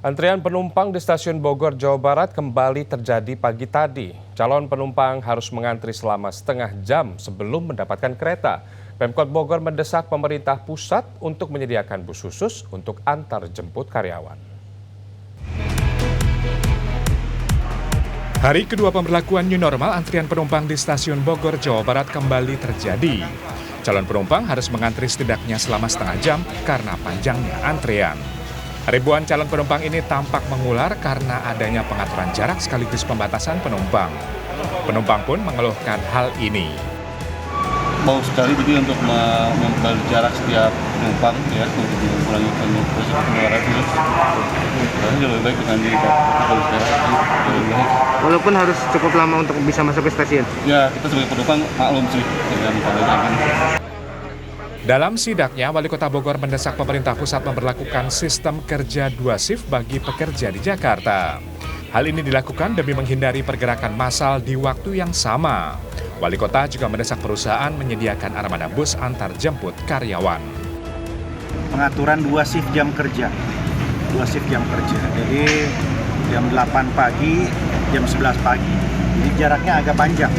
Antrian penumpang di stasiun Bogor, Jawa Barat kembali terjadi pagi tadi. Calon penumpang harus mengantri selama setengah jam sebelum mendapatkan kereta. Pemkot Bogor mendesak pemerintah pusat untuk menyediakan bus khusus untuk antar jemput karyawan. Hari kedua pemberlakuan new normal, antrian penumpang di stasiun Bogor, Jawa Barat kembali terjadi. Calon penumpang harus mengantri setidaknya selama setengah jam karena panjangnya antrian. Ribuan calon penumpang ini tampak mengular karena adanya pengaturan jarak sekaligus pembatasan penumpang. Penumpang pun mengeluhkan hal ini. Bau sekali jadi untuk membagi jarak setiap penumpang ya untuk mengurangi resiko penularan virus. Jadi lebih baik dengan lebih baik. Walaupun harus cukup lama untuk bisa masuk ke stasiun. Ya kita sebagai penumpang maklum sih dengan keadaan. Dalam sidaknya, Wali Kota Bogor mendesak pemerintah pusat memberlakukan sistem kerja 2 shift bagi pekerja di Jakarta. Hal ini dilakukan demi menghindari pergerakan massal di waktu yang sama. Wali Kota juga mendesak perusahaan menyediakan armada bus antar jemput karyawan. Pengaturan 2 shift jam kerja. 2 shift jam kerja. Jadi jam 8 pagi, jam 11 pagi. Jadi jaraknya agak panjang.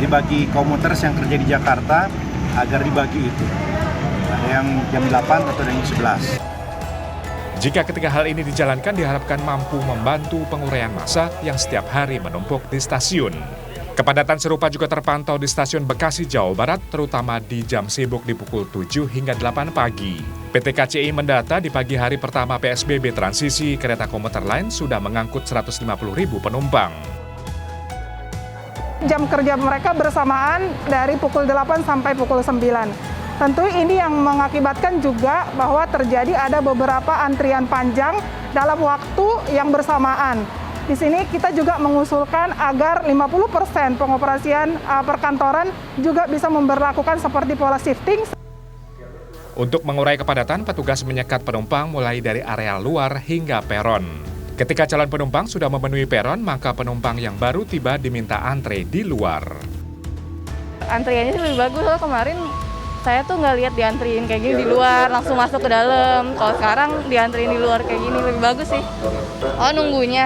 Jadi bagi komuters yang kerja di Jakarta agar dibagi itu. Ada yang jam 8 atau jam 11. Jika ketiga hal ini dijalankan, diharapkan mampu membantu penguraian massa yang setiap hari menumpuk di stasiun. Kepadatan serupa juga terpantau di stasiun Bekasi, Jawa Barat, terutama di jam sibuk di pukul 7 hingga 8 pagi. PT KCI mendata di pagi hari pertama PSBB transisi, kereta komuter lain sudah mengangkut 150.000 penumpang. Jam kerja mereka bersamaan dari pukul 8 sampai pukul 9. Tentu ini yang mengakibatkan juga bahwa terjadi ada beberapa antrian panjang dalam waktu yang bersamaan. Di sini kita juga mengusulkan agar 50% pengoperasian perkantoran juga bisa memberlakukan seperti pola shifting. Untuk mengurai kepadatan, petugas menyekat penumpang mulai dari area luar hingga peron. Ketika calon penumpang sudah memenuhi peron, maka penumpang yang baru tiba diminta antre di luar. Antriannya sih lebih bagus loh, kemarin saya tuh nggak lihat diantriin kayak gini di luar, langsung masuk ke dalam. Kalau sekarang diantriin di luar kayak gini lebih bagus sih. Oh, nunggunya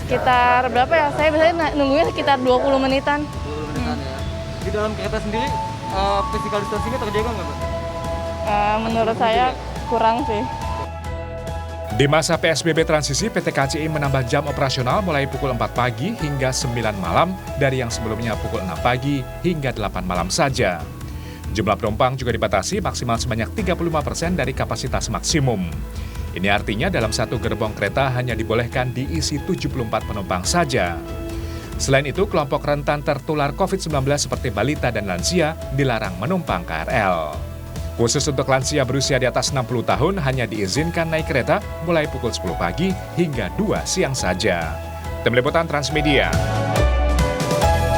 sekitar berapa ya? Saya biasanya nunggunya sekitar 20 menitan. 20 menitan ya. Di dalam kereta sendiri, physical distancing-nya terjaga nggak, Mbak? Menurut saya kurang sih. Di masa PSBB transisi, PT KCI menambah jam operasional mulai pukul 4 pagi hingga 9 malam dari yang sebelumnya pukul 6 pagi hingga 8 malam saja. Jumlah penumpang juga dibatasi maksimal sebanyak 35% dari kapasitas maksimum. Ini artinya dalam satu gerbong kereta hanya dibolehkan diisi 74 penumpang saja. Selain itu, kelompok rentan tertular COVID-19 seperti balita dan lansia dilarang menumpang KRL. Khusus untuk lansia berusia di atas 60 tahun hanya diizinkan naik kereta mulai pukul 10 pagi hingga 2 siang saja. Tim Liputan Transmedia.